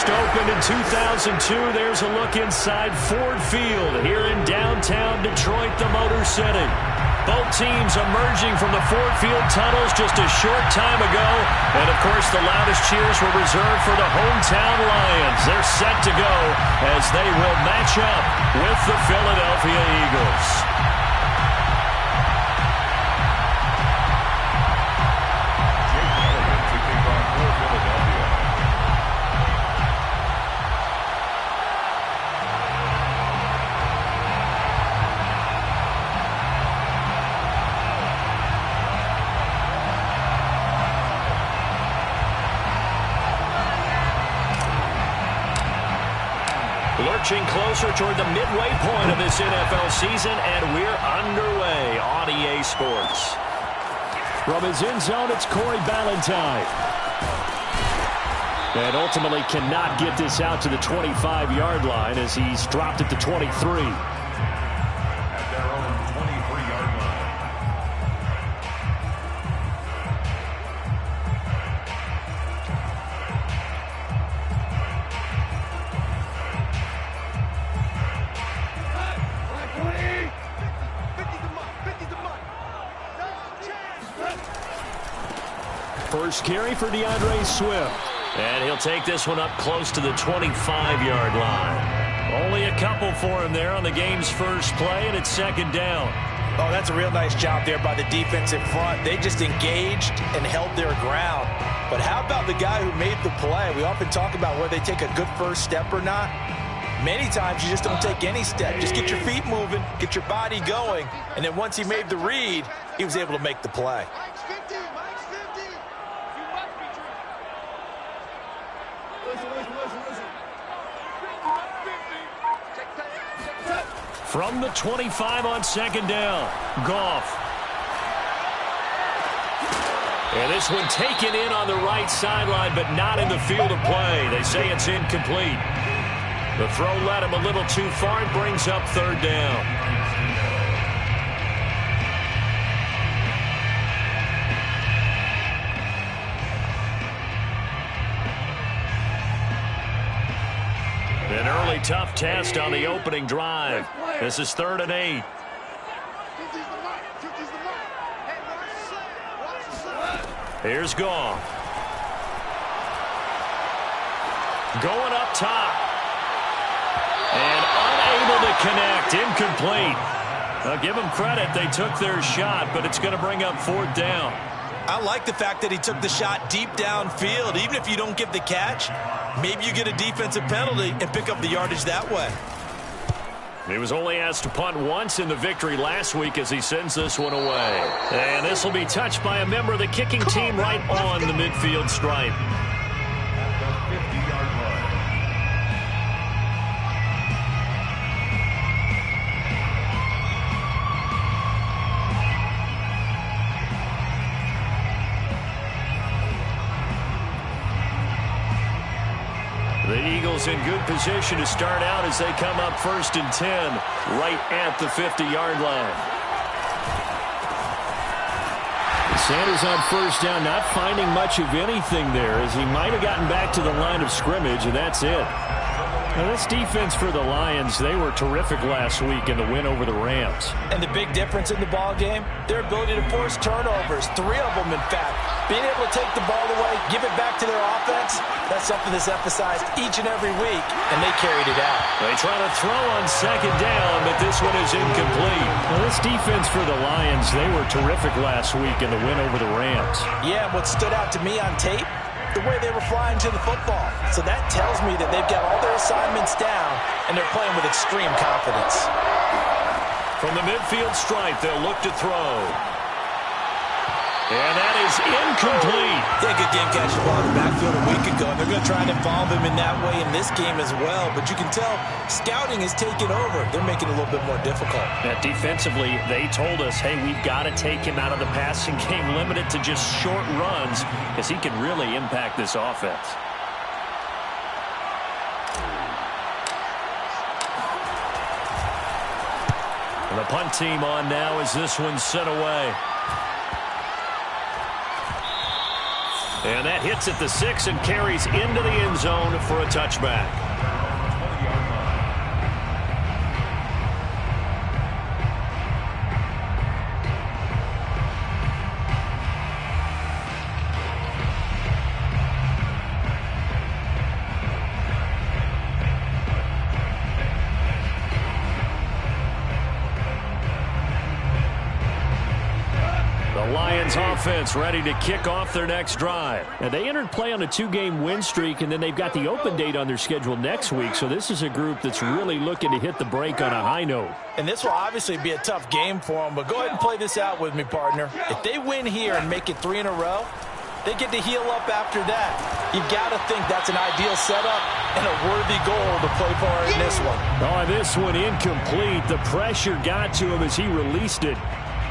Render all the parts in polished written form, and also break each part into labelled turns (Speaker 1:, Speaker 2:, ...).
Speaker 1: First opened in 2002. There's a look inside Ford Field here in downtown Detroit, the Motor City. Both teams emerging from the Ford Field tunnels just a short time ago. And, of course, the loudest cheers were reserved for the hometown Lions. They're set to go as they will match up with the Philadelphia Eagles. Lurching closer toward the midway point of this NFL season, and we're underway on EA Sports. From his end zone, it's Corey Ballantyne. And ultimately cannot get this out to the 25-yard line as he's dropped it to 23.
Speaker 2: At their own 23-yard line.
Speaker 1: First carry for DeAndre Swift. And he'll take this one up close to the 25-yard line. Only a couple for him there on the game's first play, and it's second down.
Speaker 3: Oh, that's a real nice job there by the defensive front. They just engaged and held their ground. But how about the guy who made the play? We often talk about whether they take a good first step or not. Many times you just don't take any step. Just get your feet moving, get your body going, and then once he made the read, he was able to make the play.
Speaker 1: From the 25 on second down, Goff. And this one taken in on the right sideline, but not in the field of play. They say it's incomplete. The throw led him a little too far and brings up third down. An early tough test on the opening drive. This is 3rd and 8. Here's Goff. Going up top. And unable to connect. Incomplete. I'll give them credit. They took their shot, but it's going to bring up 4th down.
Speaker 3: I like the fact that he took the shot deep downfield. Even if you don't get the catch, maybe you get a defensive penalty and pick up the yardage that way.
Speaker 1: He was only asked to punt once in the victory last week as he sends this one away. And this will be touched by a member of the kicking team right on the midfield stripe.
Speaker 2: At the 50-yard line.
Speaker 1: The Eagles in good position to start out as they come up 1st and 10 right at the 50-yard line. Sanders on 1st down, not finding much of anything there as he might have gotten back to the line of scrimmage, and that's it. Now, this defense for the Lions, they were terrific last week in the win over the Rams.
Speaker 3: And the big difference in the ball game, their ability to force turnovers, 3 of them, in fact. Being able to take the ball away, give it back to their offense, that's something that's emphasized each and every week, and they carried it out.
Speaker 1: They try to throw on second down, but this one is incomplete. Now, this defense for the Lions, they were terrific last week in the win over the Rams.
Speaker 3: Yeah, what stood out to me on tape, the way they were flying to the football. So that tells me that they've got all their assignments down, and they're playing with extreme confidence.
Speaker 1: From the midfield stripe, they'll look to throw. And that is incomplete.
Speaker 3: They had a good game catching the ball in the backfield a week ago. They're going to try to involve him in that way in this game as well. But you can tell scouting has taken over. They're making it a little bit more difficult.
Speaker 1: Defensively, they told us, hey, we've got to take him out of the passing game, limited to just short runs, because he can really impact this offense. And the punt team on now as this one's sent away. And that hits at the 6 and carries into the end zone for a touchback. Offense ready to kick off their next drive. And they entered play on a 2-game win streak, and then they've got the open date on their schedule next week. So this is a group that's really looking to hit the break on a high note.
Speaker 3: And this will obviously be a tough game for them, but go ahead and play this out with me, partner. If they win here and make it 3 in a row, they get to heal up after that. You've got to think that's an ideal setup and a worthy goal to play for in this one.
Speaker 1: Oh, this one incomplete. The pressure got to him as he released it,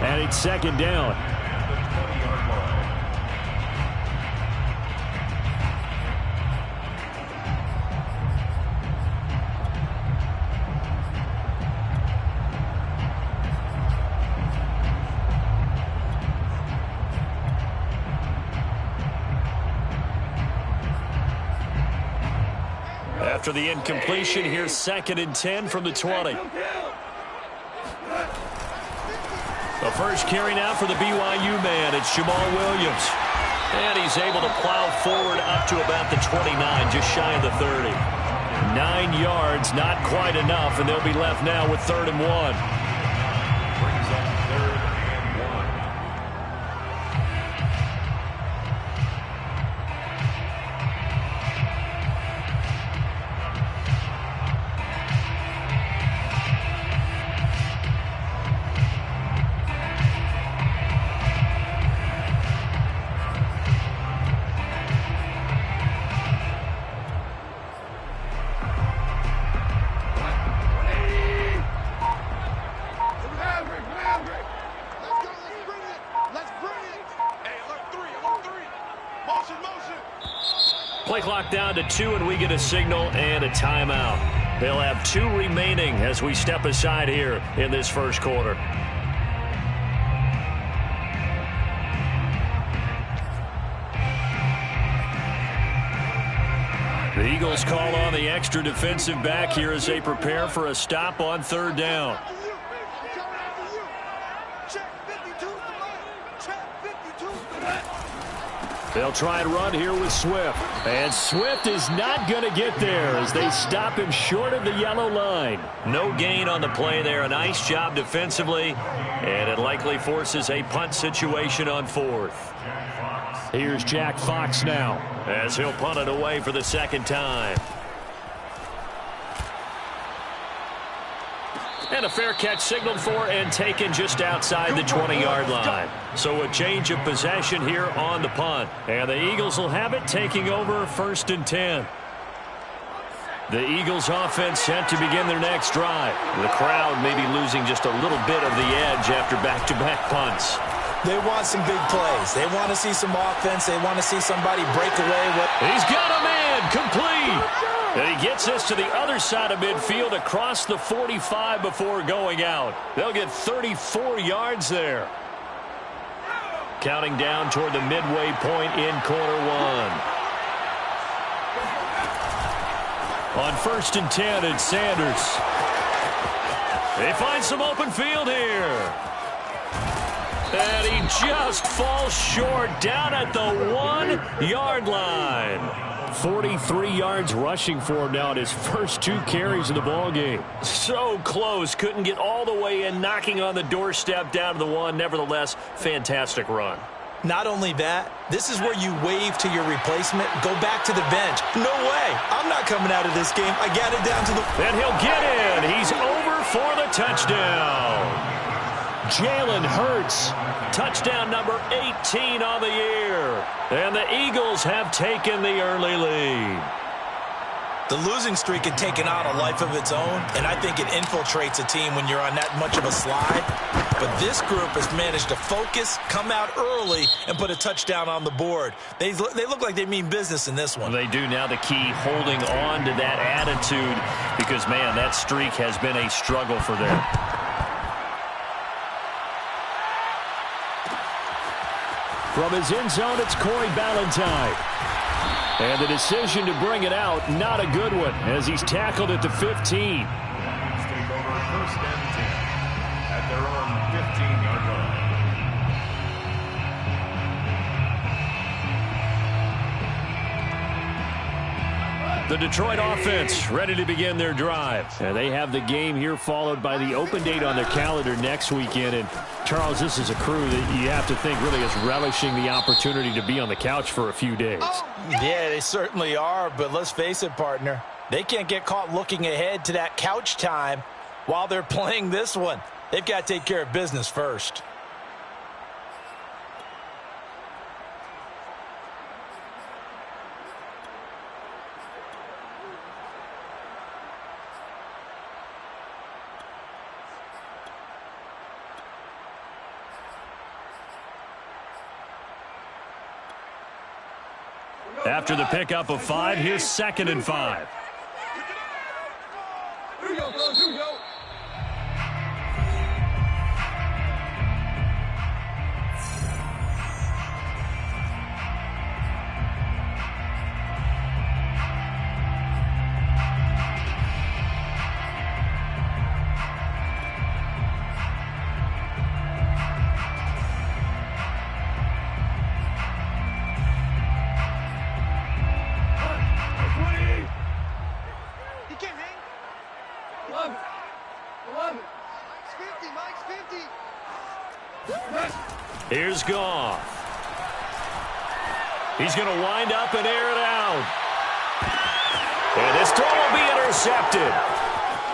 Speaker 1: and it's second down. After the incompletion, here's 2nd and 10 from the 20. The first carry now for the BYU man. It's Jamal Williams. And he's able to plow forward up to about the 29, just shy of the 30. 9 yards, not quite enough, and they'll be left now with 3rd and 1.
Speaker 2: Brings up 3rd and 1.
Speaker 1: Play clock down to 2, and we get a signal and a timeout. They'll have 2 remaining as we step aside here in this first quarter. The Eagles call on the extra defensive back here as they prepare for a stop on 3rd down. They'll try and run here with Swift. And Swift is not going to get there as they stop him short of the yellow line. No gain on the play there. A nice job defensively. And it likely forces a punt situation on 4th. Here's Jack Fox now as he'll punt it away for the 2nd time. And a fair catch signaled for and taken just outside the 20-yard line. So a change of possession here on the punt. And the Eagles will have it, taking over 1st and 10. The Eagles offense set to begin their next drive. The crowd may be losing just a little bit of the edge after back-to-back punts.
Speaker 3: They want some big plays. They want to see some offense. They want to see somebody break away.
Speaker 1: He's got a man complete. And he gets this to the other side of midfield across the 45 before going out. They'll get 34 yards there. Counting down toward the midway point in quarter 1. On 1st and 10, it's Sanders. They find some open field here. And he just falls short down at the 1-yard line. 43 yards rushing for him now in his first 2 carries of the ballgame. So close. Couldn't get all the way in, knocking on the doorstep down to the 1. Nevertheless, fantastic run.
Speaker 3: Not only that, this is where you wave to your replacement, go back to the bench. No way. I'm not coming out of this game. I got it down to the...
Speaker 1: And he'll get in. He's over for the touchdown. Jalen Hurts, touchdown number 18 on the year. And the Eagles have taken the early lead.
Speaker 3: The losing streak had taken on a life of its own, and I think it infiltrates a team when you're on that much of a slide. But this group has managed to focus, come out early, and put a touchdown on the board. They look like they mean business in this one.
Speaker 1: They do. Now the key, holding on to that attitude, because, man, that streak has been a struggle for them. From his end zone, it's Corey Ballantyne. And the decision to bring it out, not a good one, as he's tackled at the 15.
Speaker 2: Take over 1st and 10 at their own 15-yard line.
Speaker 1: The Detroit offense ready to begin their drive. And they have the game here followed by the open date on their calendar next weekend. And, Charles, this is a crew that you have to think really is relishing the opportunity to be on the couch for a few days.
Speaker 3: Yeah, they certainly are, but let's face it, partner. They can't get caught looking ahead to that couch time while they're playing this one. They've got to take care of business first.
Speaker 1: After the pickup of 5, here's 2nd and 5.
Speaker 2: Here we go, fellas, here we go.
Speaker 1: Here's Goff. He's going to wind up and air it out. And this throw will be intercepted.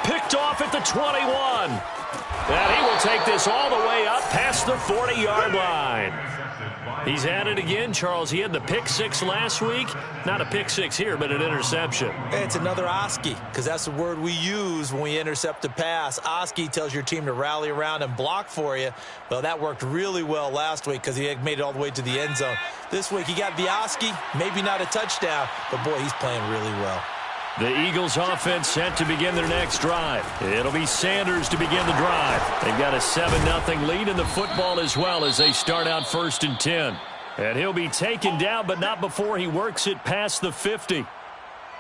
Speaker 1: Picked off at the 21. And he will take this all the way up past the 40-yard line. He's at it again, Charles. He had the pick 6 last week. Not a pick 6 here, but an interception.
Speaker 3: It's another Oski, because that's the word we use when we intercept a pass. Oski tells your team to rally around and block for you. Well, that worked really well last week because he had made it all the way to the end zone. This week he got the Oski, maybe not a touchdown, but boy, he's playing really well.
Speaker 1: The Eagles offense set to begin their next drive. It'll be Sanders to begin the drive. They've got a 7-0 lead in the football as well as they start out 1st and 10. And he'll be taken down, but not before he works it past the 50.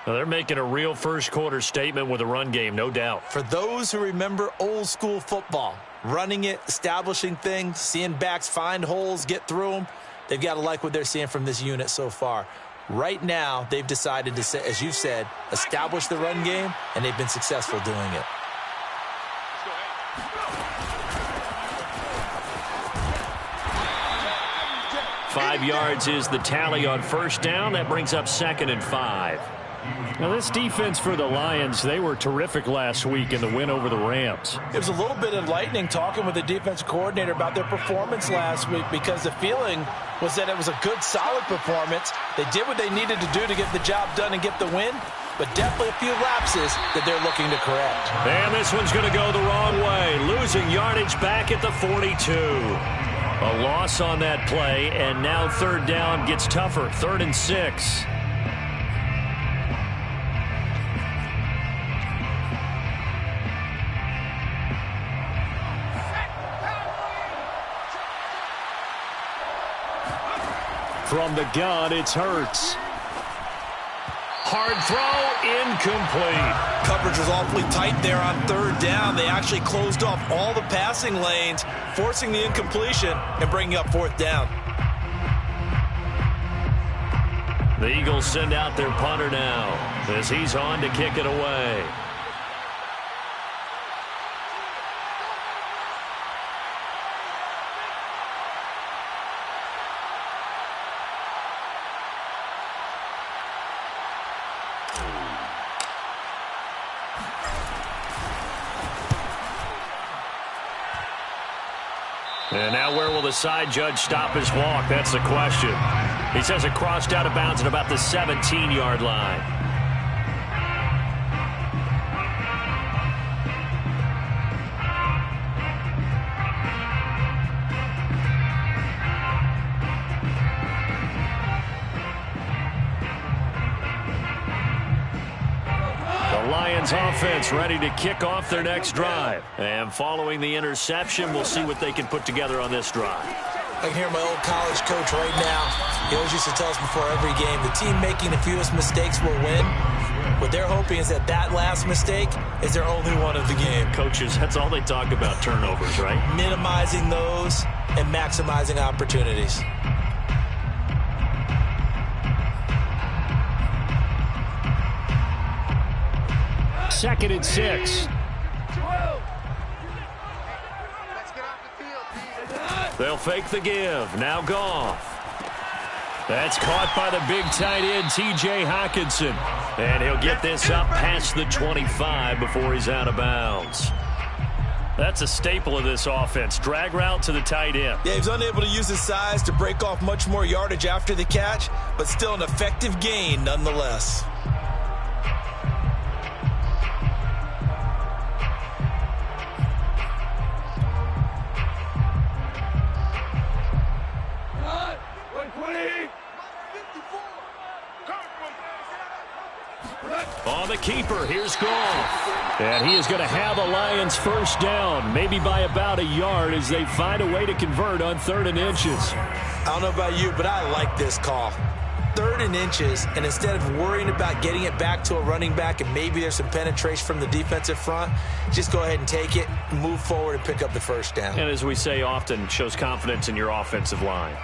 Speaker 1: Well, they're making a real first-quarter statement with a run game, no doubt.
Speaker 3: For those who remember old-school football, running it, establishing things, seeing backs find holes, get through them, they've got to like what they're seeing from this unit so far. Right now, they've decided to, as you've said, establish the run game, and they've been successful doing it.
Speaker 1: Five yards is the tally on 1st down. That brings up 2nd and 5. Now, this defense for the Lions, they were terrific last week in the win over the Rams.
Speaker 3: It was a little bit enlightening talking with the defense coordinator about their performance last week because the feeling was that it was a good, solid performance. They did what they needed to do to get the job done and get the win, but definitely a few lapses that they're looking to correct.
Speaker 1: And this one's going to go the wrong way, losing yardage back at the 42. A loss on that play, and now 3rd down gets tougher, 3rd and 6. From the gun, it's Hurts. Hard throw, incomplete.
Speaker 3: Coverage was awfully tight there on 3rd down. They actually closed off all the passing lanes, forcing the incompletion and bringing up 4th down.
Speaker 1: The Eagles send out their punter now as he's on to kick it away. And now where will the side judge stop his walk? That's the question. He says it crossed out of bounds at about the 17-yard line. Lions offense ready to kick off their next drive. And following the interception, we'll see what they can put together on this drive.
Speaker 3: I can hear my old college coach right now. He always used to tell us before every game, the team making the fewest mistakes will win. What they're hoping is that last mistake is their only one of the game.
Speaker 1: Coaches, that's all they talk about, turnovers, right?
Speaker 3: Minimizing those and maximizing opportunities.
Speaker 1: Second and 6. They'll fake the give. Now Goff. That's caught by the big tight end, T.J. Hockenson. And he'll get this up past the 25 before he's out of bounds. That's a staple of this offense. Drag route to the tight end.
Speaker 3: Yeah, he was unable to use his size to break off much more yardage after the catch, but still an effective gain nonetheless.
Speaker 1: On the keeper, here's Goff. And he is going to have the Lions first down, maybe by about a yard as they find a way to convert on 3rd and inches.
Speaker 3: I don't know about you, but I like this call. 3rd and inches, and instead of worrying about getting it back to a running back and maybe there's some penetration from the defensive front, just go ahead and take it, move forward, and pick up the first down.
Speaker 1: And as we say often, shows confidence in your offensive line.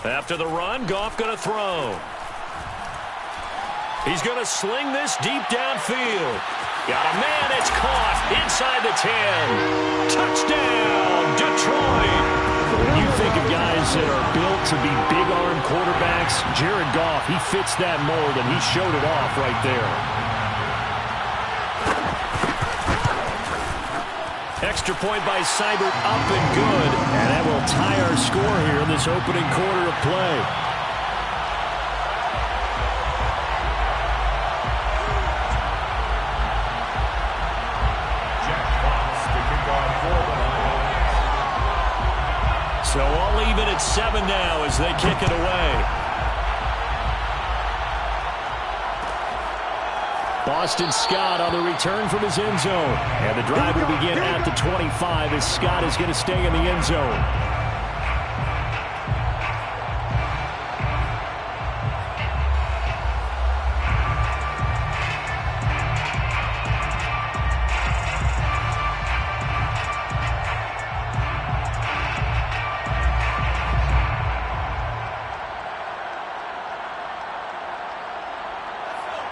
Speaker 1: After the run, Goff going to throw. He's going to sling this deep downfield. Got a man, it's caught inside the 10. Touchdown, Detroit. When you think of guys that are built to be big-arm quarterbacks, Jared Goff, he fits that mold, and he showed it off right there. Extra point by Seibert, up and good. And that will tie our score here in this opening quarter of play.
Speaker 2: Jack Fox to kick off for the Lions.
Speaker 1: So all even at 7 now as they kick it away. Boston Scott on the return from his end zone. And the drive will begin at the 25 as Scott is going to stay in the end zone.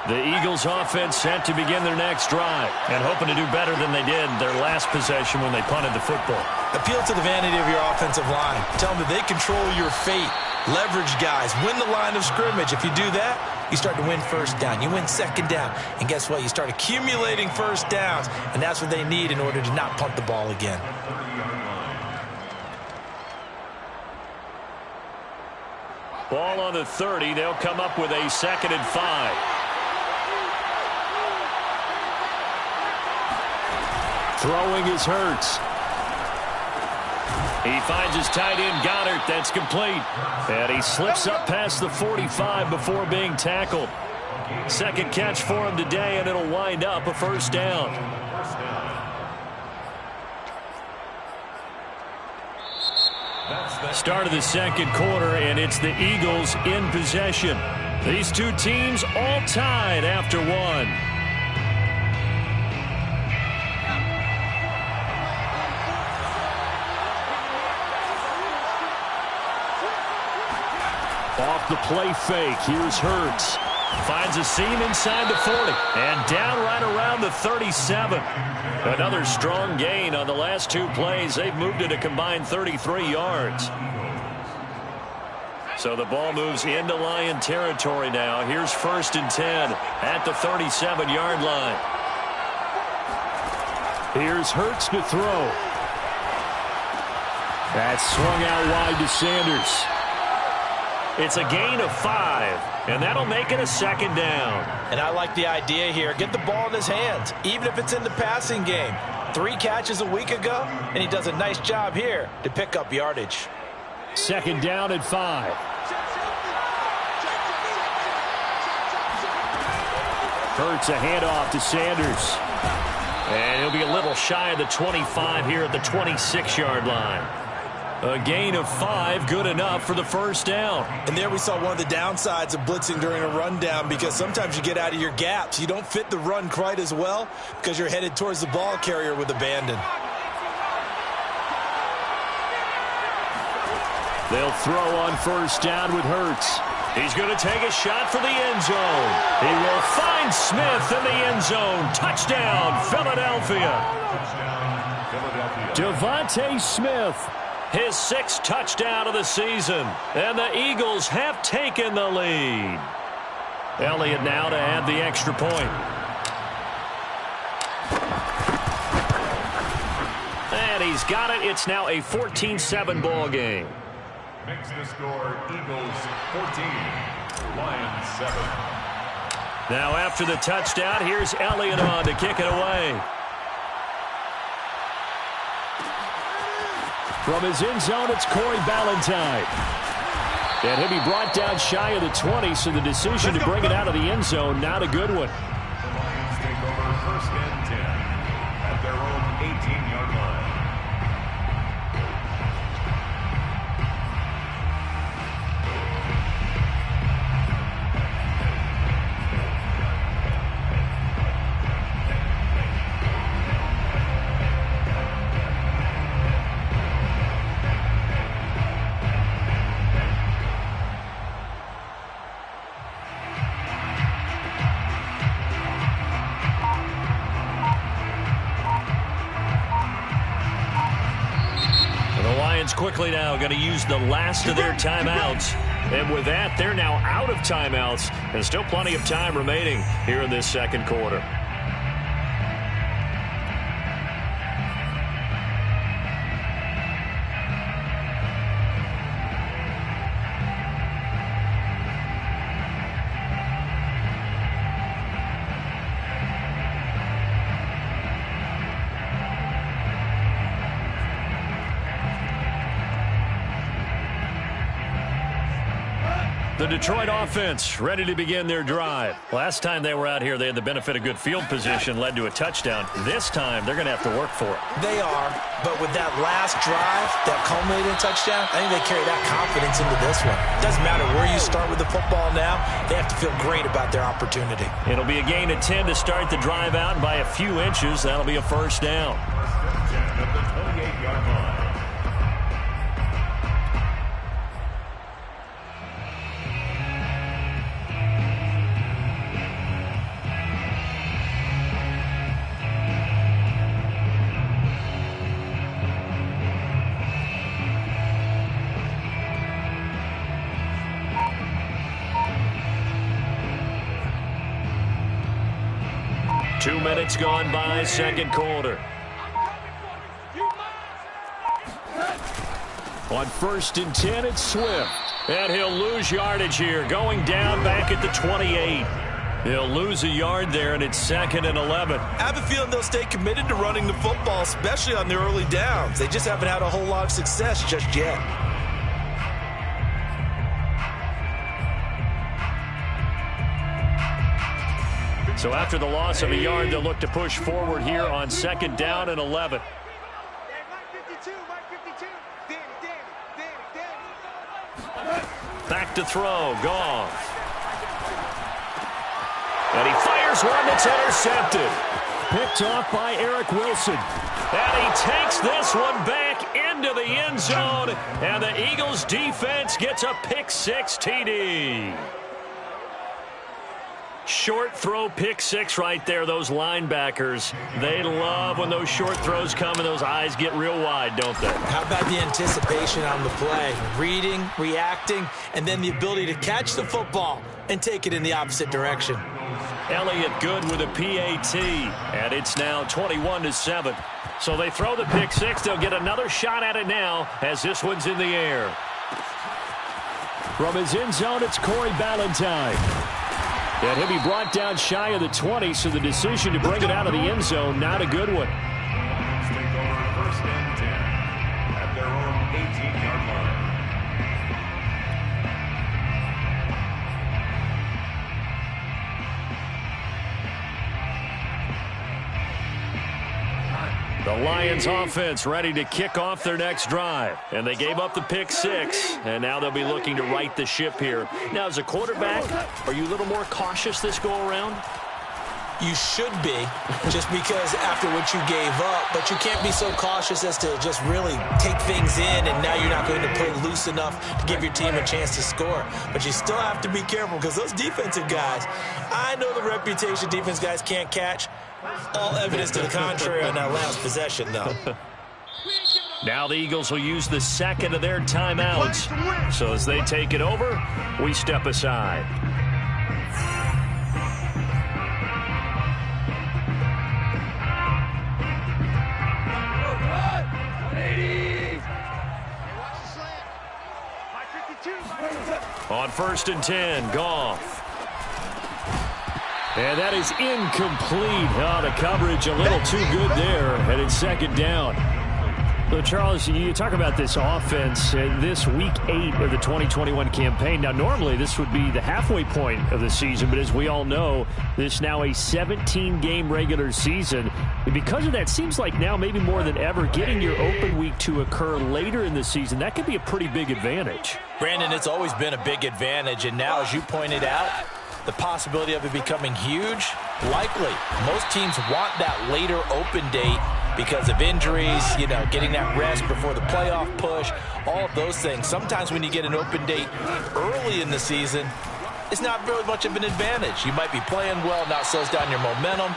Speaker 1: The Eagles offense set to begin their next drive and hoping to do better than they did their last possession when they punted the football.
Speaker 3: Appeal to the vanity of your offensive line. Tell them that they control your fate. Leverage guys. Win the line of scrimmage. If you do that, you start to win first down. You win second down. And guess what? You start accumulating first downs. And that's what they need in order to not punt the ball again.
Speaker 1: Ball on the 30. They'll come up with a 2nd and 5. Throwing is Hurts. He finds his tight end, Goddard. That's complete. And he slips up past the 45 before being tackled. Second catch for him today, and it'll wind up a first down. Start of the second quarter, and it's the Eagles in possession. These two teams all tied after one. Off the play fake, here's Hurts. Finds a seam inside the 40 and down right around the 37. Another strong gain on the last 2 plays. They've moved it a combined 33 yards. So the ball moves into Lion territory now. Here's 1st and 10 at the 37-yard line. Here's Hurts to throw. That's swung out wide to Sanders. It's a gain of 5, and that'll make it a second down.
Speaker 3: And I like the idea here. Get the ball in his hands, even if it's in the passing game. 3 catches a week ago, and he does a nice job here to pick up yardage.
Speaker 1: Second down at 5. Hurts a handoff to Sanders. And he'll be a little shy of the 25 here at the 26-yard line. A gain of 5, good enough for the first down.
Speaker 3: And there we saw one of the downsides of blitzing during a rundown, because sometimes you get out of your gaps. You don't fit the run quite as well because you're headed towards the ball carrier with abandon.
Speaker 1: They'll throw on first down with Hurts. He's going to take a shot for the end zone. He will find Smith in the end zone. Touchdown, Philadelphia. Devontae Smith, his 6th touchdown of the season. And the Eagles have taken the lead. Elliott now to add the extra point. And he's got it. It's now a 14-7 ball game.
Speaker 2: Makes the score Eagles 14, Lions 7.
Speaker 1: Now after the touchdown, here's Elliott on to kick it away. From his end zone, it's Corey Ballantyne. And he'll be brought down shy of the 20, so the decision to bring it out of the end zone, not a good one.
Speaker 2: The Lions take over 1st and 10 at their own 18-yard line.
Speaker 1: Quickly now going to use the last of their timeouts. And with that, they're now out of timeouts. And still plenty of time remaining here in this second quarter. The Detroit offense ready to begin their drive. Last time they were out here, they had the benefit of good field position, led to a touchdown. This time, they're going to have to work for it.
Speaker 3: They are, but with that last drive, that culminating touchdown, I think they carry that confidence into this one. Doesn't matter where you start with the football now, they have to feel great about their opportunity.
Speaker 1: It'll be a gain of 10 to start the drive out, and by a few inches, that'll be a first down.
Speaker 2: 1st and 10 at the 28-yard line.
Speaker 1: Two minutes gone by, second quarter. On 1st and 10, it's Swift. And he'll lose yardage here, going down back at the 28. He'll lose a yard there, and it's 2nd and 11.
Speaker 3: I have a feeling they'll stay committed to running the football, especially on the early downs. They just haven't had a whole lot of success just yet.
Speaker 1: So after the loss of a yard, they'll look to push forward here on 2nd down and 11. Back to throw, Goff. And he fires one that's intercepted. Picked off by Eric Wilson. And he takes this one back into the end zone. And the Eagles defense gets a pick-6 TD. Short throw, pick-6 right there. Those linebackers, they love when those short throws come and those eyes get real wide, don't they?
Speaker 3: How about the anticipation on the play? Reading, reacting, and then the ability to catch the football and take it in the opposite direction.
Speaker 1: Elliott good with a PAT, and it's now 21-7. So they throw the pick six. They'll get another shot at it now as this one's in the air. From his end zone, it's Corey Ballantyne. And he'll be brought down shy of the 20, so the decision to bring it out of the end zone, not a good one.
Speaker 2: Take over first and 10 at their own 18-yard line.
Speaker 1: The Lions offense ready to kick off their next drive. And they gave up the pick six, and now they'll be looking to right the ship here. Now, as a quarterback, are you a little more cautious this go-around?
Speaker 3: You should be, just because after what you gave up, but you can't be so cautious as to just really take things in, and now you're not going to play loose enough to give your team a chance to score. But you still have to be careful because those defensive guys, I know the reputation defense guys can't catch. All evidence to the contrary on that last possession, though.
Speaker 1: Now the Eagles will use the second of their timeouts. So as they take it over, we step aside. On first and 10, Goff. And that is incomplete. Oh, the coverage a little too good there, and it's second down. So, Charles, you talk about this offense this Week 8 of the 2021 campaign. Now, normally this would be the halfway point of the season, but as we all know, this now a 17-game regular season. And because of that, seems like now maybe more than ever, getting your open week to occur later in the season, that could be a pretty big advantage.
Speaker 3: Brandon, it's always been a big advantage, and now, as you pointed out, the possibility of it becoming huge, likely. Most teams want that later open date because of injuries, you know, getting that rest before the playoff push, all of those things. Sometimes when you get an open date early in the season, it's not really much of an advantage. You might be playing well, not slows down your momentum.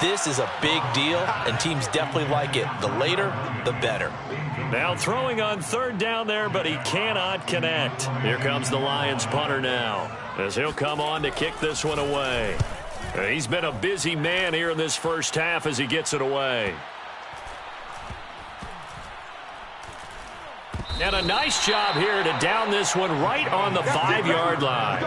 Speaker 3: This is a big deal, and teams definitely like it. The later, the better.
Speaker 1: Now throwing on third down there, but he cannot connect. Here comes the Lions punter now, as he'll come on to kick this one away. He's been a busy man here in this first half as he gets it away. And a nice job here to down this one right on the 5-yard line.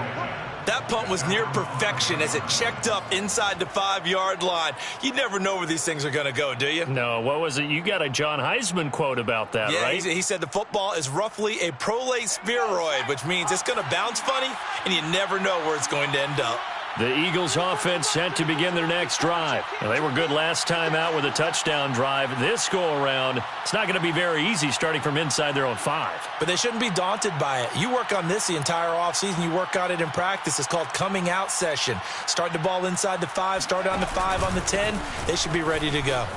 Speaker 3: That punt was near perfection as it checked up inside the 5-yard line. You never know where these things are going to go, do you?
Speaker 1: No, what was it? You got a John Heisman quote about that, right?
Speaker 3: He said the football is roughly a prolate spheroid, which means it's going to bounce funny, and you never know where it's going to end up.
Speaker 1: The Eagles offense set to begin their next drive. Now, they were good last time out with a touchdown drive. This go-around, it's not going to be very easy starting from inside their own 5.
Speaker 3: But they shouldn't be daunted by it. You work on this the entire offseason. You work on it in practice. It's called coming out session. Start the ball inside the 5, start on the 5, on the 10. They should be ready to go.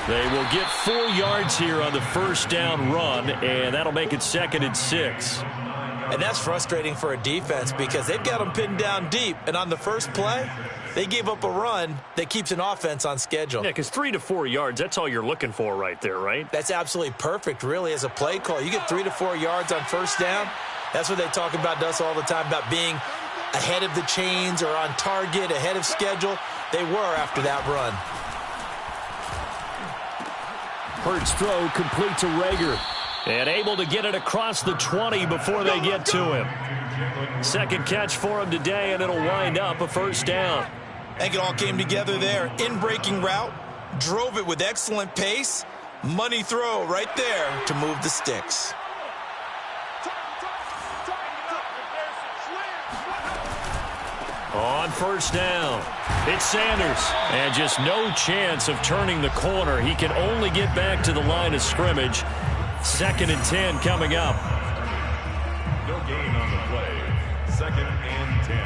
Speaker 1: They will get 4 yards here on the first down run, and that'll make it 2nd and 6.
Speaker 3: And that's frustrating for a defense because they've got them pinned down deep. And on the first play, they gave up a run that keeps an offense on schedule.
Speaker 1: Yeah, because 3 to 4 yards, that's all you're looking for right there, right?
Speaker 3: That's absolutely perfect, really, as a play call. You get 3 to 4 yards on first down. That's what they talk about us all the time, about being ahead of the chains or on target, ahead of schedule. They were after that run.
Speaker 1: Hurts throw complete to Reagor. And able to get it across the 20 before they get to him. Second catch for him today, and it'll wind up a first down.
Speaker 3: I think it all came together there. In-breaking route, drove it with excellent pace. Money throw right there to move the sticks.
Speaker 1: On first down, it's Sanders. And just no chance of turning the corner. He can only get back to the line of scrimmage. 2nd and 10 coming up.
Speaker 2: No gain on the play. 2nd and 10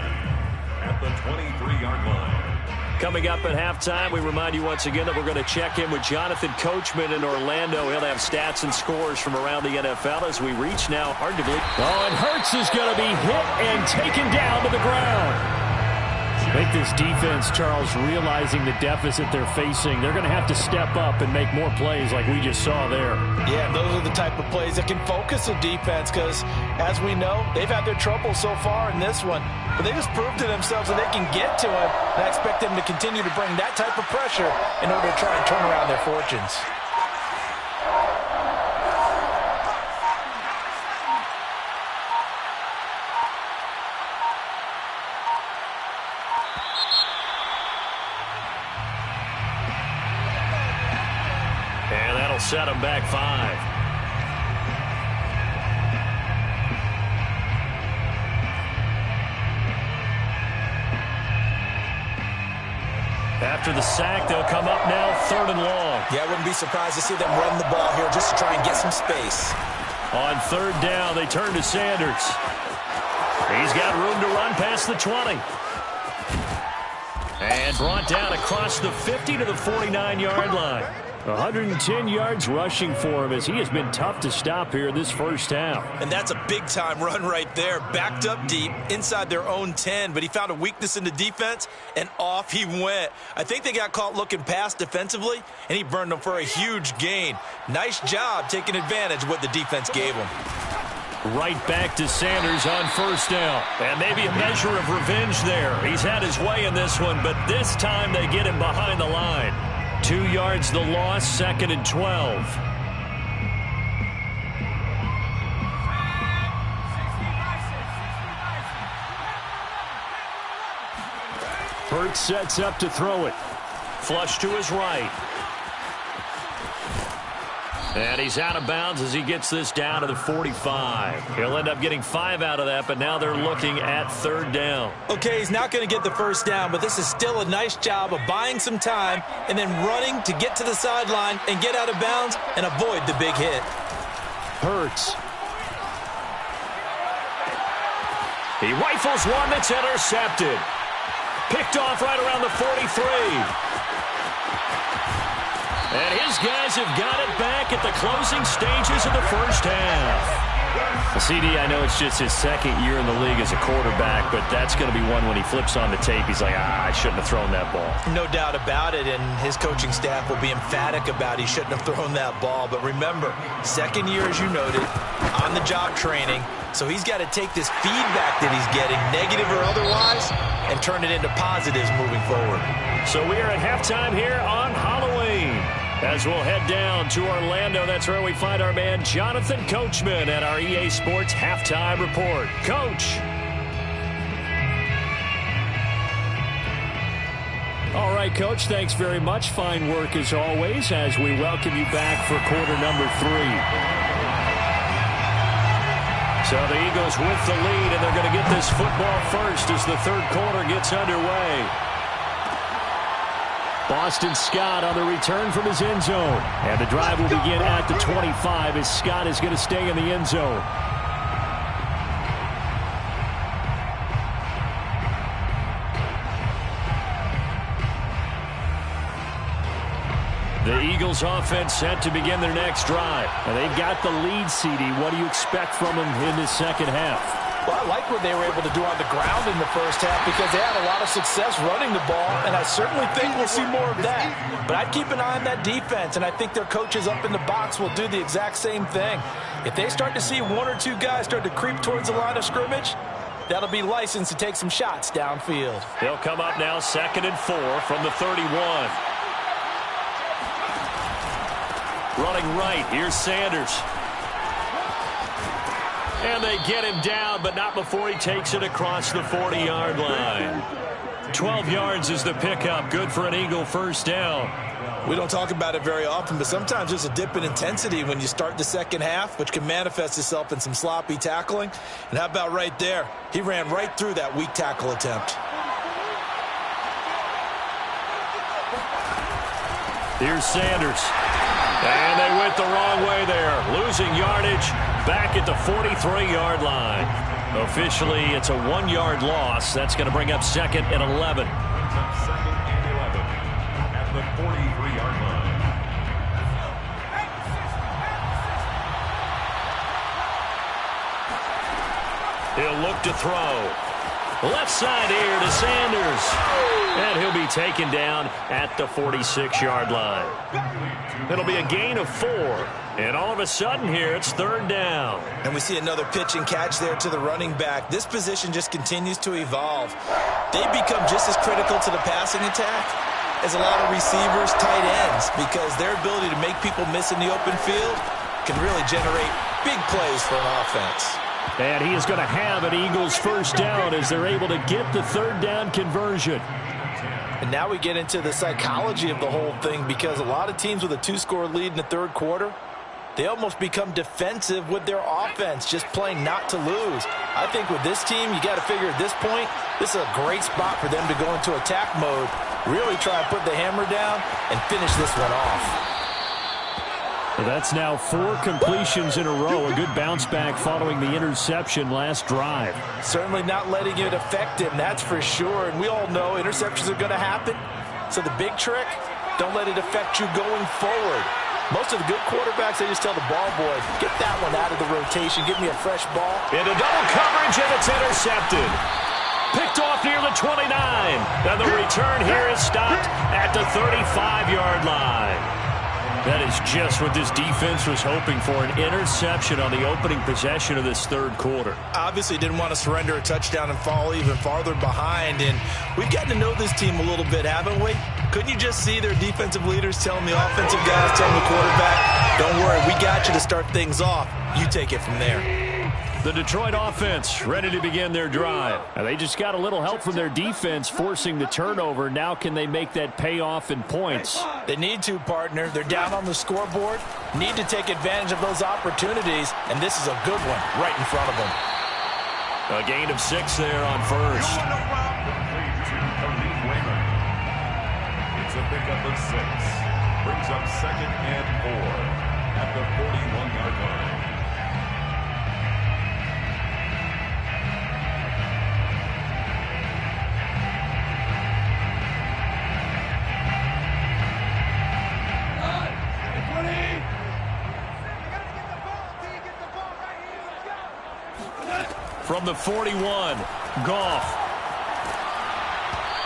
Speaker 2: at the 23-yard line.
Speaker 1: Coming up at halftime, we remind you once again that we're going to check in with Jonathan Coachman in Orlando. He'll have stats and scores from around the NFL as we reach now, hard to believe. Oh, and Hurts is going to be hit and taken down to the ground. I think this defense, Charles, realizing the deficit they're facing, they're going to have to step up and make more plays like we just saw there.
Speaker 3: Yeah, and those are the type of plays that can focus a defense because, as we know, they've had their trouble so far in this one. But they just proved to themselves that they can get to it, and I expect them to continue to bring that type of pressure in order to try and turn around their fortunes.
Speaker 1: And that'll set them back 5. After the sack, they'll come up now 3rd and long.
Speaker 3: Yeah, I wouldn't be surprised to see them run the ball here just to try and get some space.
Speaker 1: On 3rd down, they turn to Sanders. He's got room to run past the 20. And brought down across the 50 to the 49-yard line. 110 yards rushing for him as he has been tough to stop here this first half.
Speaker 3: And that's a big-time run right there. Backed up deep inside their own 10, but he found a weakness in the defense, and off he went. I think they got caught looking past defensively, and he burned them for a huge gain. Nice job taking advantage of what the defense gave him.
Speaker 1: Right back to Sanders on 1st down. And maybe a measure of revenge there. He's had his way in this one, but this time they get him behind the line. 2 yards the loss, 2nd and 12. Hurts sets up to throw it. Flush to his right. And he's out of bounds as he gets this down to the 45. He'll end up getting 5 out of that, but now they're looking at 3rd down.
Speaker 3: Okay, he's not going to get the 1st down, but this is still a nice job of buying some time and then running to get to the sideline and get out of bounds and avoid the big hit.
Speaker 1: Hurts. He rifles one that's intercepted. Picked off right around the 43. And his guys have got it back at the closing stages of the first half. CD, I know it's just his 2nd year in the league as a quarterback, but that's going to be one when he flips on the tape. He's like, I shouldn't have thrown that ball.
Speaker 3: No doubt about it, and his coaching staff will be emphatic about he shouldn't have thrown that ball. But remember, 2nd year, as you noted, on-the-job training, so he's got to take this feedback that he's getting, negative or otherwise, and turn it into positives moving forward.
Speaker 1: So we are at halftime here on Halloween. As we'll head down to Orlando, that's where we find our man Jonathan Coachman at our EA Sports Halftime Report. Coach. All right, Coach, thanks very much. Fine work as always as we welcome you back for quarter number 3. So the Eagles with the lead, and they're going to get this football first as the 3rd quarter gets underway. Boston Scott on the return from his end zone. And the drive will begin at the 25 as Scott is going to stay in the end zone. The Eagles offense set to begin their next drive. And they've got the lead, CD. What do you expect from them in this second half?
Speaker 3: Well, I like what they were able to do on the ground in the first half because they had a lot of success running the ball, and I certainly think we'll see more of that. But I'd keep an eye on that defense, and I think their coaches up in the box will do the exact same thing. If they start to see 1 or 2 guys start to creep towards the line of scrimmage, that'll be licensed to take some shots downfield.
Speaker 1: They'll come up now 2nd and 4 from the 31. Running right, here's Sanders. And they get him down, but not before he takes it across the 40-yard line. 12 yards is the pickup. Good for an Eagle 1st down.
Speaker 3: We don't talk about it very often, but sometimes there's a dip in intensity when you start the second half, which can manifest itself in some sloppy tackling. And how about right there? He ran right through that weak tackle attempt.
Speaker 1: Here's Sanders. And they went the wrong way there. Losing yardage back at the 43-yard line. Officially, it's a 1-yard loss. That's going to bring up 2nd and 11.
Speaker 2: 2nd and 11 at the 43-yard line.
Speaker 1: He'll look to throw. Left side here to Sanders. And he'll be taken down at the 46-yard line. It'll be a gain of 4. And all of a sudden here, it's 3rd down.
Speaker 3: And we see another pitch and catch there to the running back. This position just continues to evolve. They become just as critical to the passing attack as a lot of receivers, tight ends, because their ability to make people miss in the open field can really generate big plays for an offense.
Speaker 1: And he is going to have an Eagles first down as they're able to get the 3rd down conversion.
Speaker 3: And now we get into the psychology of the whole thing, because a lot of teams with a 2-score lead in the 3rd quarter, they almost become defensive with their offense, just playing not to lose. I think with this team, you got to figure at this point, this is a great spot for them to go into attack mode, really try and put the hammer down and finish this one off.
Speaker 1: Well, that's now 4 completions in a row. A good bounce back following the interception last drive.
Speaker 3: Certainly not letting it affect him, that's for sure. And we all know interceptions are going to happen. So the big trick, don't let it affect you going forward. Most of the good quarterbacks, they just tell the ball boy, get that one out of the rotation, give me a fresh ball.
Speaker 1: Into double coverage, and it's intercepted. Picked off near the 29. And the return here is stopped at the 35-yard line. That is just what this defense was hoping for, an interception on the opening possession of this 3rd quarter.
Speaker 3: Obviously didn't want to surrender a touchdown and fall even farther behind, and we've gotten to know this team a little bit, haven't we? Couldn't you just see their defensive leaders telling the offensive guys, telling the quarterback, don't worry, we got you to start things off. You take it from there.
Speaker 1: The Detroit offense ready to begin their drive. Now they just got a little help from their defense forcing the turnover. Now can they make that pay off in points?
Speaker 3: They need to, partner. They're down on the scoreboard. Need to take advantage of those opportunities, and this is a good one right in front of them.
Speaker 1: A gain of 6 there on first.
Speaker 2: It's a pickup of 6. Brings up 2nd and 4 at the 41-yard line.
Speaker 1: From the 41, Goff.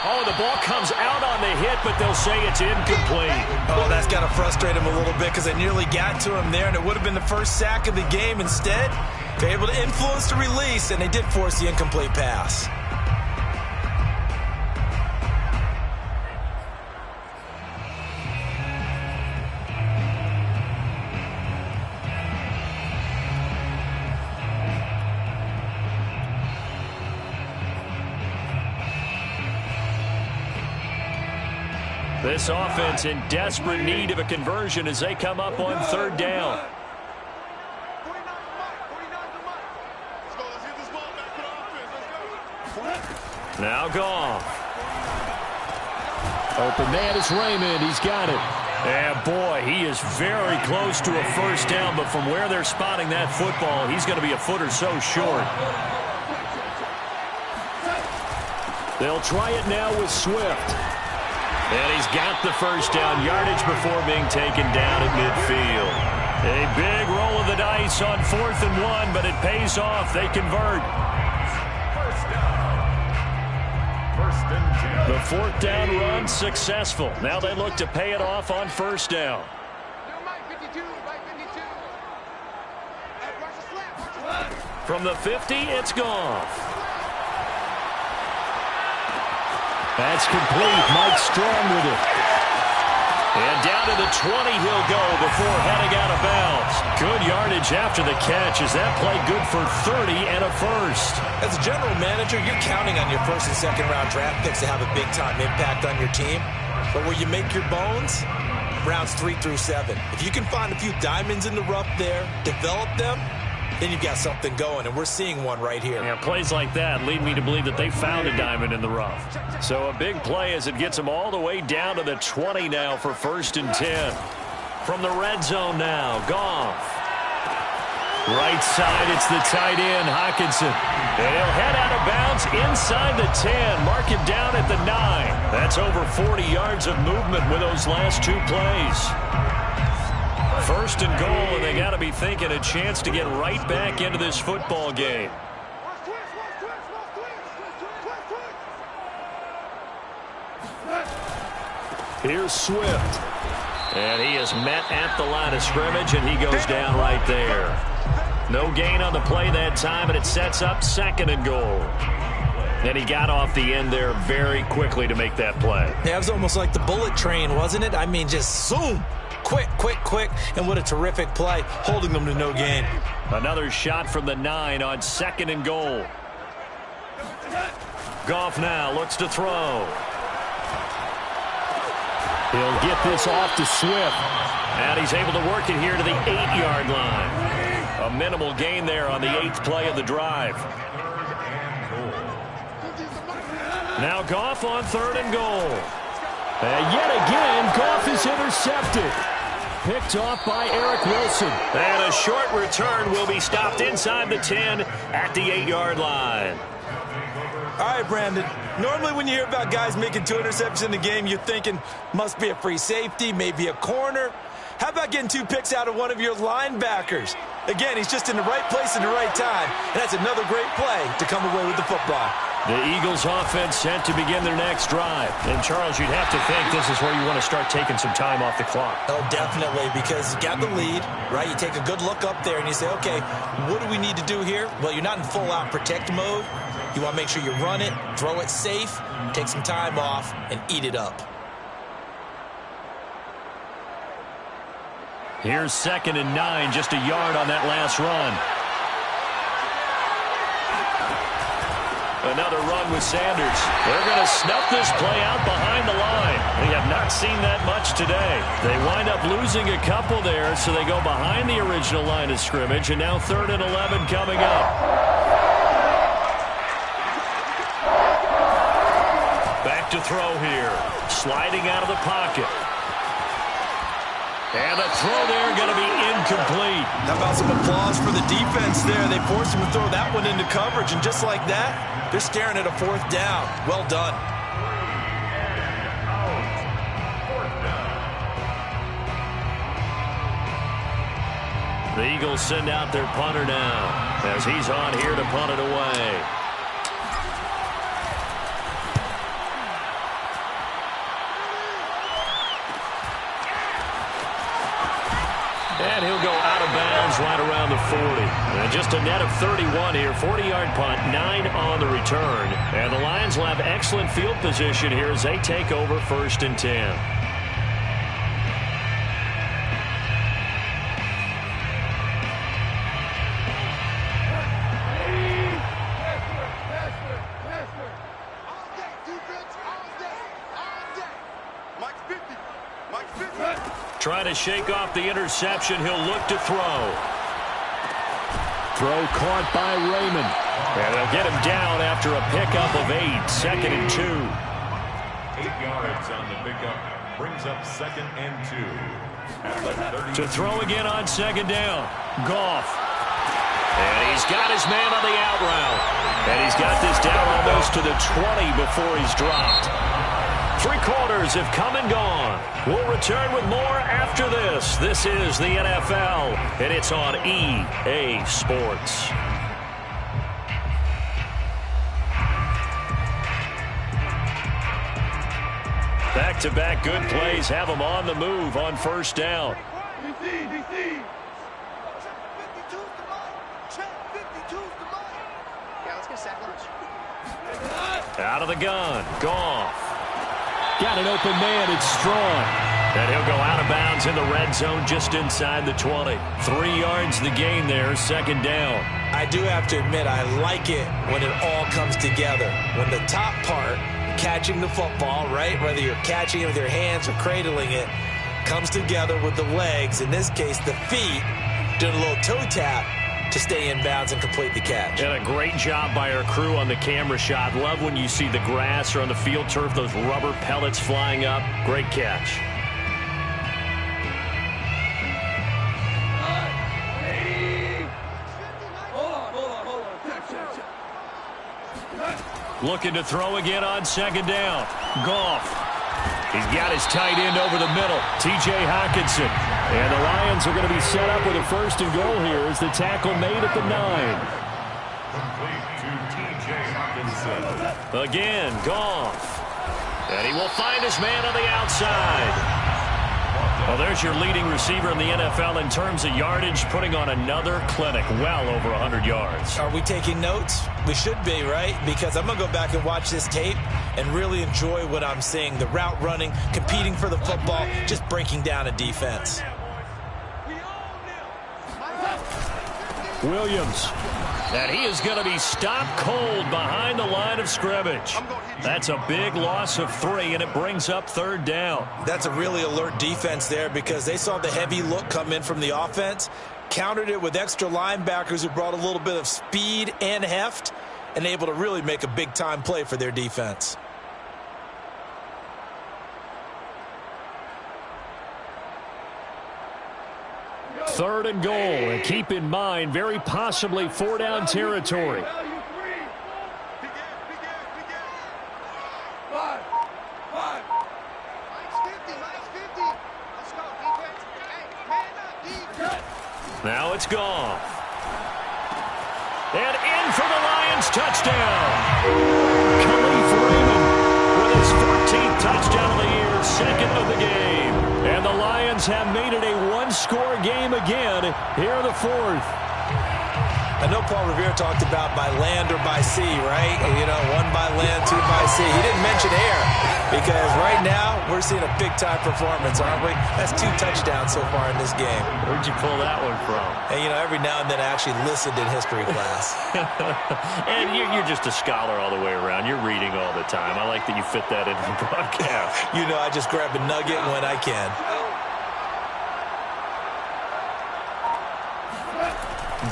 Speaker 1: Oh, the ball comes out on the hit, but they'll say it's incomplete.
Speaker 3: Oh, that's got to frustrate him a little bit because they nearly got to him there, and it would have been the first sack of the game. Instead, they're able to influence the release, and they did force the incomplete pass.
Speaker 1: This offense in desperate need of a conversion as they come up on 3rd down. Now Goff. Open man is Raymond. He's got it. And boy, he is very close to a first down, but from where they're spotting that football, he's going to be a foot or so short. They'll try it now with Swift. And he's got the first down yardage before being taken down at midfield. A big roll of the dice on 4th and 1, but it pays off. They convert.
Speaker 2: First down. 1st and 10.
Speaker 1: The 4th down run successful. Now they look to pay it off on 1st down. From the 50, it's Goff. That's complete. Mike Strong with it. And down to the 20 he'll go before heading out of bounds. Good yardage after the catch. Is that play good for 30 and a first?
Speaker 3: As a general manager, you're counting on your 1st and 2nd round draft picks to have a big-time impact on your team. But where you make your bones, rounds 3 through 7. If you can find a few diamonds in the rough there, develop them, then you've got something going, and we're seeing one right here.
Speaker 1: Yeah, plays like that lead me to believe that they found a diamond in the rough. So a big play as it gets them all the way down to the 20 now for 1st and 10. From the red zone now, Goff. Right side, it's the tight end, Hockenson. And he'll head out of bounds inside the 10. Mark him down at the 9. That's over 40 yards of movement with those last 2 plays. 1st and goal, and they got to be thinking a chance to get right back into this football game. Here's Swift. And he is met at the line of scrimmage, and he goes down right there. No gain on the play that time, and it sets up 2nd and goal. And he got off the end there very quickly to make that play.
Speaker 3: Yeah, it was almost like the bullet train, wasn't it? I mean, just zoom. Quick, quick, quick. And what a terrific play, holding them to no gain.
Speaker 1: Another shot from the 9 on 2nd and goal. Goff now looks to throw. He'll get this off to Swift. And he's able to work it here to the 8-yard line. A minimal gain there on the 8th play of the drive. Now Goff on 3rd and goal. And yet again, Goff is intercepted. Picked off by Eric Wilson. And a short return will be stopped inside the 10 at the 8-yard line.
Speaker 3: All right, Brandon. Normally when you hear about guys making 2 interceptions in the game, you're thinking must be a free safety, maybe a corner. How about getting 2 picks out of one of your linebackers? Again, he's just in the right place at the right time, and that's another great play to come away with the football.
Speaker 1: The Eagles offense set to begin their next drive. And, Charles, you'd have to think this is where you want to start taking some time off the clock.
Speaker 3: Oh, definitely, because you got the lead, right? You take a good look up there and you say, okay, what do we need to do here? Well, you're not in full-out protect mode. You want to make sure you run it, throw it safe, take some time off, and eat it up.
Speaker 1: Here's 2nd and 9, just a yard on that last run. Another run with Sanders. They're going to snuff this play out behind the line. We have not seen that much today. They wind up losing a couple there, so they go behind the original line of scrimmage, and now 3rd and 11 coming up. Back to throw here. Sliding out of the pocket. And a throw there going to be incomplete.
Speaker 3: How about some applause for the defense there? They forced him to throw that one into coverage, and just like that, they're staring at a 4th down. Well done.
Speaker 1: The Eagles send out their punter now as he's on here to punt it away. And he'll go out of bounds right around the 40. And just a net of 31 here. 40-yard punt, 9 on the return. And the Lions will have excellent field position here as they take over 1st and 10. Trying to shake off the interception. He'll look to throw. Throw caught by Raymond. And they'll get him down after a pickup of 8. 2nd and 2.
Speaker 2: 8 yards on the pickup. Brings up 2nd and 2.
Speaker 1: To throw again on 2nd down. Goff. And he's got his man on the out route. And he's got this down almost to the 20 before he's dropped. 3 quarters have come and gone. We'll return with more after this. This is the NFL, and it's on EA Sports. Back-to-back good plays have them on the move on 1st down. Out of the gun, Goff. Got an open man, it's Strong. And he'll go out of bounds in the red zone just inside the 20. 3 yards the gain there, 2nd down.
Speaker 3: I do have to admit, I like it when it all comes together. When the top part, catching the football, right, whether you're catching it with your hands or cradling it, comes together with the legs, in this case the feet, doing a little toe tap to stay in bounds and complete the catch.
Speaker 1: And a great job by our crew on the camera shot. Love when you see the grass or on the field turf, those rubber pellets flying up. Great catch. Looking to throw again on 2nd down. Goff. He's got his tight end over the middle, T.J. Hockenson. And the Lions are going to be set up with a 1st and goal here as the tackle made at the 9.
Speaker 2: Complete to T.J. Hockenson.
Speaker 1: Again, Goff. And he will find his man on the outside. Well, there's your leading receiver in the NFL in terms of yardage, putting on another clinic, well over 100 yards.
Speaker 3: Are we taking notes? We should be, right? Because I'm going to go back and watch this tape and really enjoy what I'm seeing. The route running, competing for the football, just breaking down a defense.
Speaker 1: Williams. And he is going to be stopped cold behind the line of scrimmage. That's a big loss of 3, and it brings up 3rd down.
Speaker 3: That's a really alert defense there because they saw the heavy look come in from the offense, countered it with extra linebackers who brought a little bit of speed and heft, and able to really make a big-time play for their defense.
Speaker 1: Third and goal, and keep in mind, very possibly 4-down territory. Now it's gone. And in for the Lions, touchdown. Khalif Raymond with his 14th touchdown of the year, 2nd of the game. And the Lions have made it a one-score game again here in the 4th.
Speaker 3: I know Paul Revere talked about by land or by sea, right? You know, 1 by land, 2 by sea. He didn't mention air because right now we're seeing a big-time performance, aren't we? That's 2 touchdowns so far in this game.
Speaker 1: Where'd you pull that one from?
Speaker 3: And, you know, every now and then I actually listened in history class.
Speaker 1: And you're just a scholar all the way around. You're reading all the time. I like that you fit that into the broadcast.
Speaker 3: You know, I just grab a nugget when I can.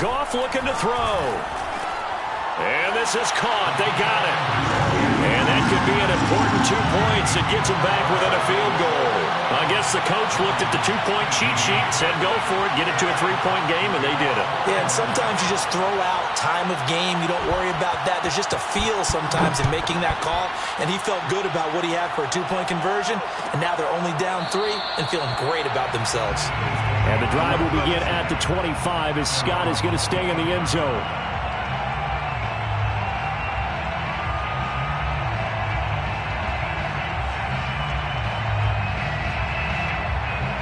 Speaker 1: Goff looking to throw. And this is caught. They got it. And that could be an important 2 points. It gets them back within a field goal. I guess the coach looked at the 2-point cheat sheet, said go for it, get it to a 3-point game, and they did it.
Speaker 3: Yeah, and sometimes you just throw out time of game. You don't worry about that. There's just a feel sometimes in making that call, and he felt good about what he had for a 2-point conversion, and now they're only down 3 and feeling great about themselves.
Speaker 1: And the drive will begin at the 25 as Scott is going to stay in the end zone.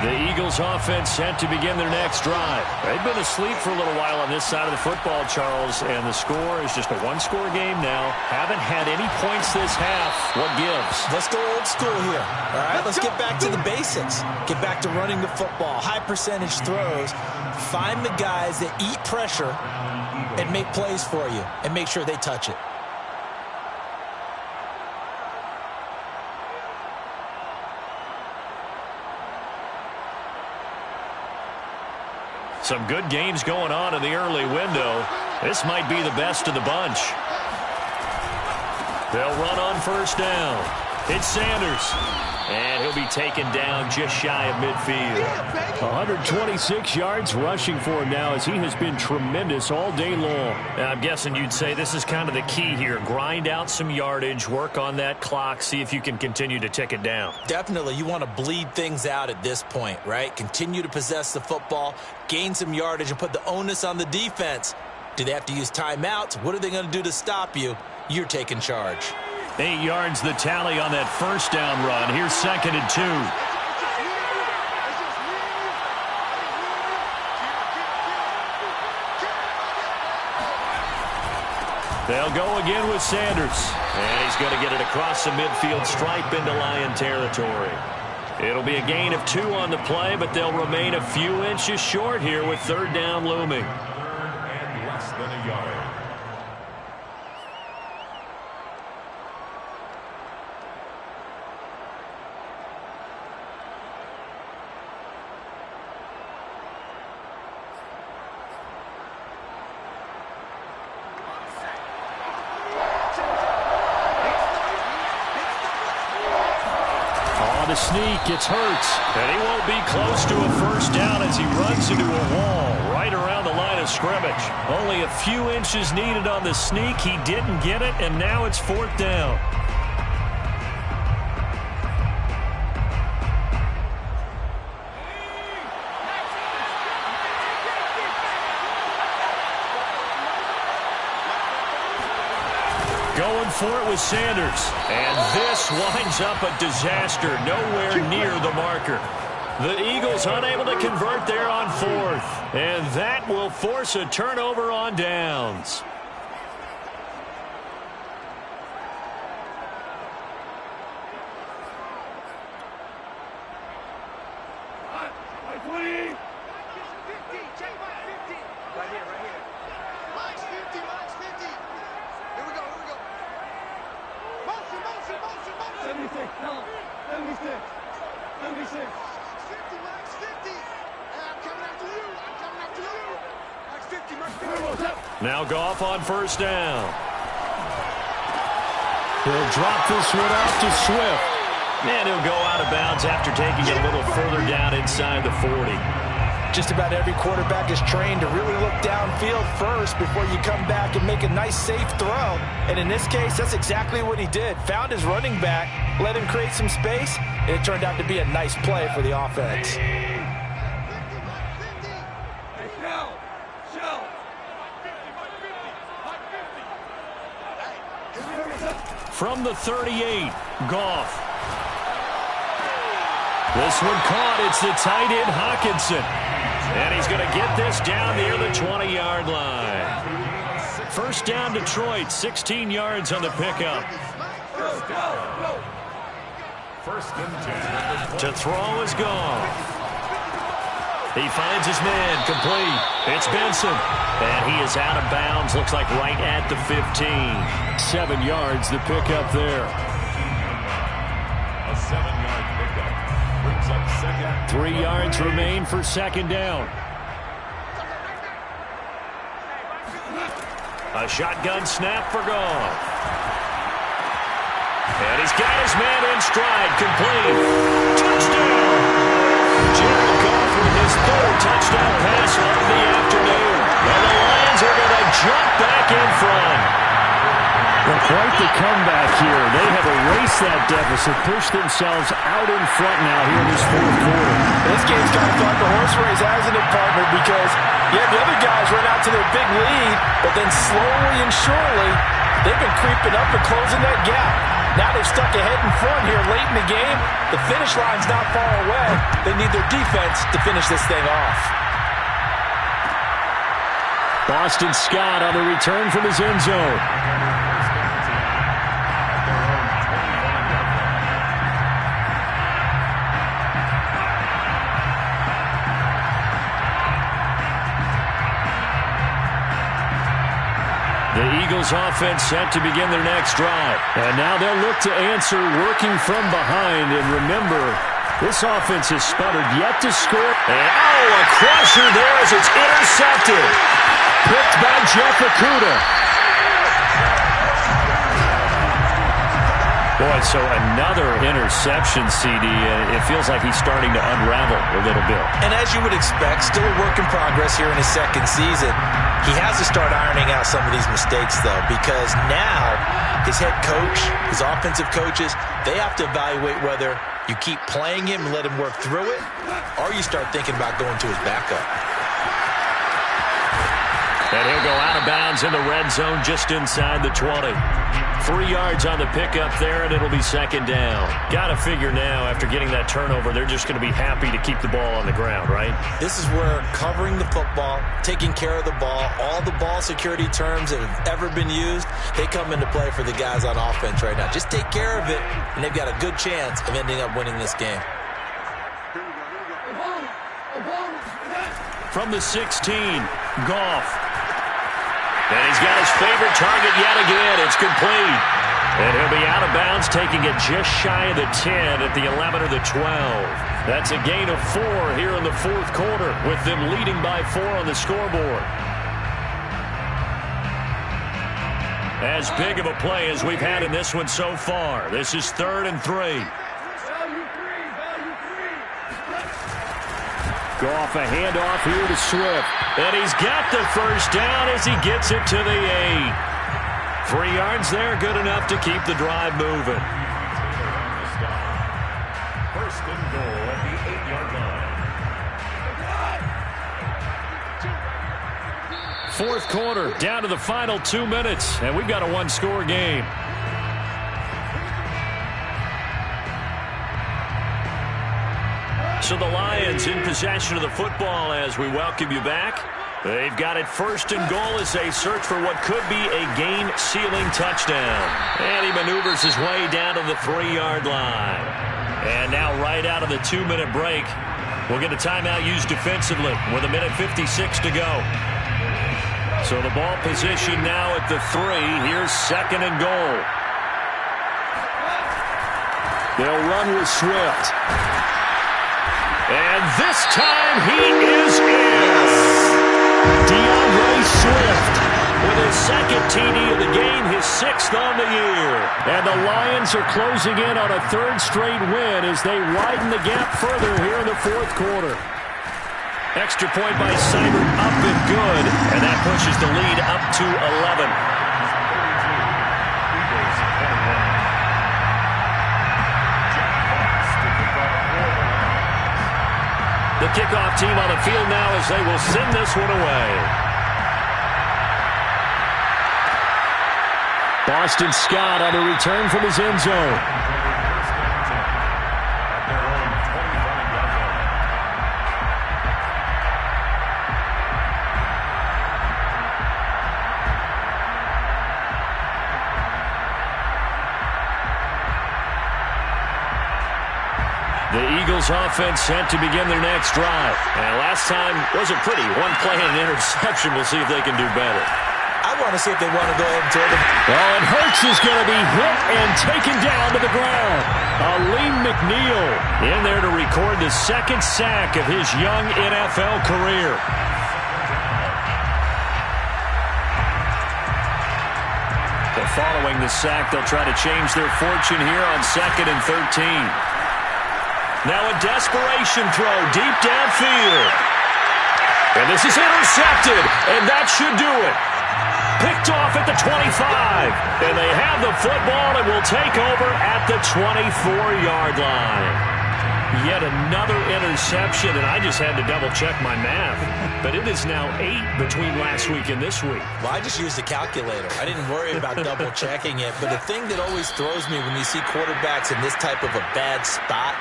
Speaker 1: The Eagles offense set to begin their next drive. They've been asleep for a little while on this side of the football, Charles, and the score is just a one-score game now. Haven't had any points this half. What gives?
Speaker 3: Let's go old school here. All right, let's get back to the basics. Get back to running the football, high percentage throws. Find the guys that eat pressure and make plays for you and make sure they touch it.
Speaker 1: Some good games going on in the early window. This might be the best of the bunch. They'll run on 1st down. It's Sanders. And he'll be taken down just shy of midfield. 126 yards rushing for him now as he has been tremendous all day long. I'm guessing you'd say this is kind of the key here. Grind out some yardage, work on that clock, see if you can continue to tick it down.
Speaker 3: Definitely. You want to bleed things out at this point, right? Continue to possess the football, gain some yardage, and put the onus on the defense. Do they have to use timeouts? What are they going to do to stop you? You're taking charge.
Speaker 1: 8 yards the tally on that 1st down run. Here's 2nd and 2. They'll go again with Sanders. And he's going to get it across the midfield stripe into Lion territory. It'll be a gain of 2 on the play, but they'll remain a few inches short here with 3rd down looming.
Speaker 2: 3rd and less than a yard.
Speaker 1: The sneak, it's Hurts, and he won't be close to a 1st down as he runs into a wall right around the line of scrimmage. Only a few inches needed on the sneak. He didn't get it, and now it's 4th down. Going for it with Sanders. And this winds up a disaster. Nowhere near the marker. The Eagles unable to convert there on fourth. And that will force a turnover on downs. Now Goff on first down. He'll drop this one off to Swift. And he'll go out of bounds after taking it a little further down inside the 40.
Speaker 3: Just about every quarterback is trained to really look downfield first before you come back and make a nice, safe throw. And in this case, that's exactly what he did. Found his running back, let him create some space, and it turned out to be a nice play for the offense.
Speaker 1: From the 38, Goff. This one caught. It's the tight end, Hockenson. And he's going to get this down near the 20-yard line. First down, Detroit. 16 yards on the pickup.
Speaker 2: First and 10.
Speaker 1: To throw is Goff. He finds his man, complete. It's Benson. And he is out of bounds, looks like right at the 15. 7 yards, the pickup there.
Speaker 2: A 7-yard pickup brings up second.
Speaker 1: 3 yards remain for second down. A shotgun snap for Goff. And he's got his man in stride, complete. Touchdown! Jared Goff with his third touchdown pass of the afternoon. And the Lions are going to jump back in front.
Speaker 4: Well, quite the comeback here. They have erased that deficit, pushed themselves out in front now here in this fourth quarter.
Speaker 3: This game's kind of like the horse race, hasn't it, partner? Because, yeah, the other guys run out to their big lead, but then slowly and surely, they've been creeping up and closing that gap. Now they've stuck ahead in front here late in the game. The finish line's not far away. They need their defense to finish this thing off.
Speaker 1: Boston Scott on the return from his end zone. The Eagles offense set to begin their next drive. And now they'll look to answer working from behind. And remember, this offense has sputtered yet to score. And a crusher there as it's intercepted. Picked by Jeff Okudah. Boy, so another interception, CD. It feels like he's starting to unravel a little bit.
Speaker 3: And as you would expect, still a work in progress here in his second season. He has to start ironing out some of these mistakes, though, because now his head coach, his offensive coaches, they have to evaluate whether you keep playing him and let him work through it, or you start thinking about going to his backup.
Speaker 1: And he'll go out of bounds in the red zone just inside the 20. 3 yards on the pickup there, and it'll be second down. Got to figure now, after getting that turnover, they're just going to be happy to keep the ball on the ground, right?
Speaker 3: This is where covering the football, taking care of the ball, all the ball security terms that have ever been used, they come into play for the guys on offense right now. Just take care of it, and they've got a good chance of ending up winning this game.
Speaker 1: From the 16, Goff. And he's got his favorite target yet again. It's complete. And he'll be out of bounds, taking it just shy of the 10 at the 11 or the 12. That's a gain of 4 here in the fourth quarter, with them leading by 4 on the scoreboard. As big of a play as we've had in this one so far. This is 3rd and 3. Goff, a handoff here to Swift. And he's got the first down as he gets it to the 8. 3 yards there, good enough to keep the drive moving.
Speaker 2: First and goal at the 8-yard line.
Speaker 1: Fourth quarter, down to the final 2 minutes, and we've got a one-score game. So the Lions in possession of the football as we welcome you back. They've got it first and goal as they search for what could be a game-sealing touchdown. And he maneuvers his way down to the 3-yard line. And now right out of the 2-minute break, we'll get a timeout used defensively with 1:56 to go. So the ball position now at the 3. Here's second and goal. They'll run with Swift. And this time he is in. DeAndre Swift with his second TD of the game, his 6th on the year. And the Lions are closing in on a 3rd straight win as they widen the gap further here in the 4th quarter. Extra point by Seibert up and good, and that pushes the lead up to 11. The kickoff team on the field now as they will send this one away. Boston Scott on the return from his end zone. The Eagles offense set to begin their next drive. And last time wasn't pretty. One play and an interception. We'll see if they can do better.
Speaker 3: I want to see if they want to go ahead and throw them.
Speaker 1: Well, and Hurts is going to be hit and taken down to the ground. Aleem McNeil in there to record the 2nd sack of his young NFL career. So following the sack, they'll try to change their fortune here on 2nd and 13. Now a desperation throw deep downfield. And this is intercepted, and that should do it. Picked off at the 25. And they have the football and will take over at the 24-yard line. Yet another interception, and I just had to double-check my math. But it is now 8 between last week and this week.
Speaker 3: Well, I just used the calculator. I didn't worry about double-checking it. But the thing that always throws me when you see quarterbacks in this type of a bad spot,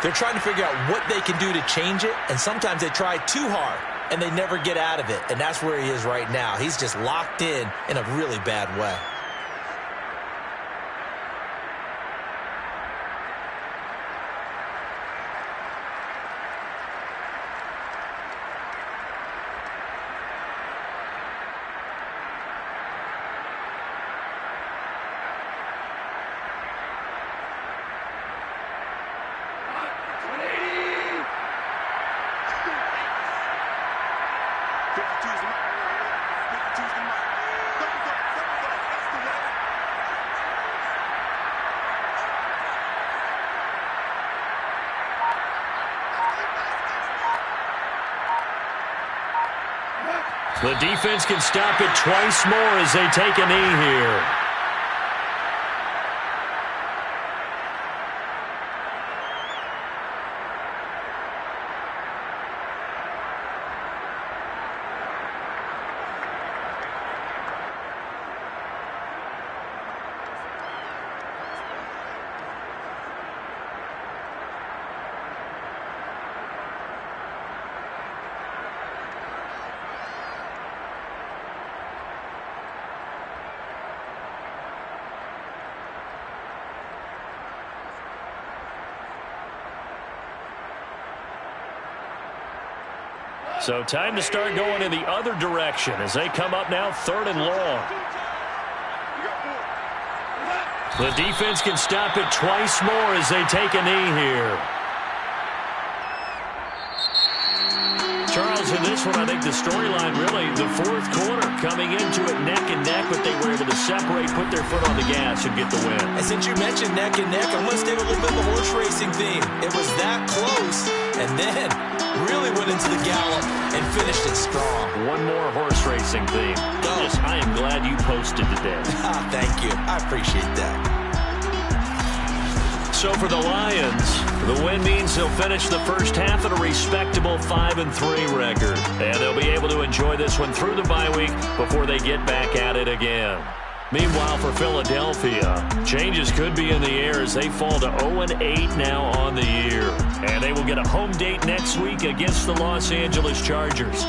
Speaker 3: they're trying to figure out what they can do to change it, and sometimes they try too hard, and they never get out of it, and that's where he is right now. He's just locked in a really bad way.
Speaker 1: The defense can stop it twice more as they take a knee here. So time to start going in the other direction as they come up now 3rd and long. The defense can stop it twice more as they take a knee here. Charles, in this one, I think the storyline really, the 4th quarter, coming into it neck and neck, but they were able to separate, put their foot on the gas, and get the win.
Speaker 3: And since you mentioned neck and neck, I'm going to stay with a little bit of the horse racing theme. It was that close, and then really went into the gallop and finished it strong.
Speaker 1: One more horse racing theme. Yes, I am glad you posted today.
Speaker 3: Thank you. I appreciate that.
Speaker 1: So for the Lions, the win means they'll finish the first half at a respectable 5-3 record. And they'll be able to enjoy this one through the bye week before they get back at it again. Meanwhile, for Philadelphia, changes could be in the air as they fall to 0-8 now on the year. And they will get a home date next week against the Los Angeles Chargers.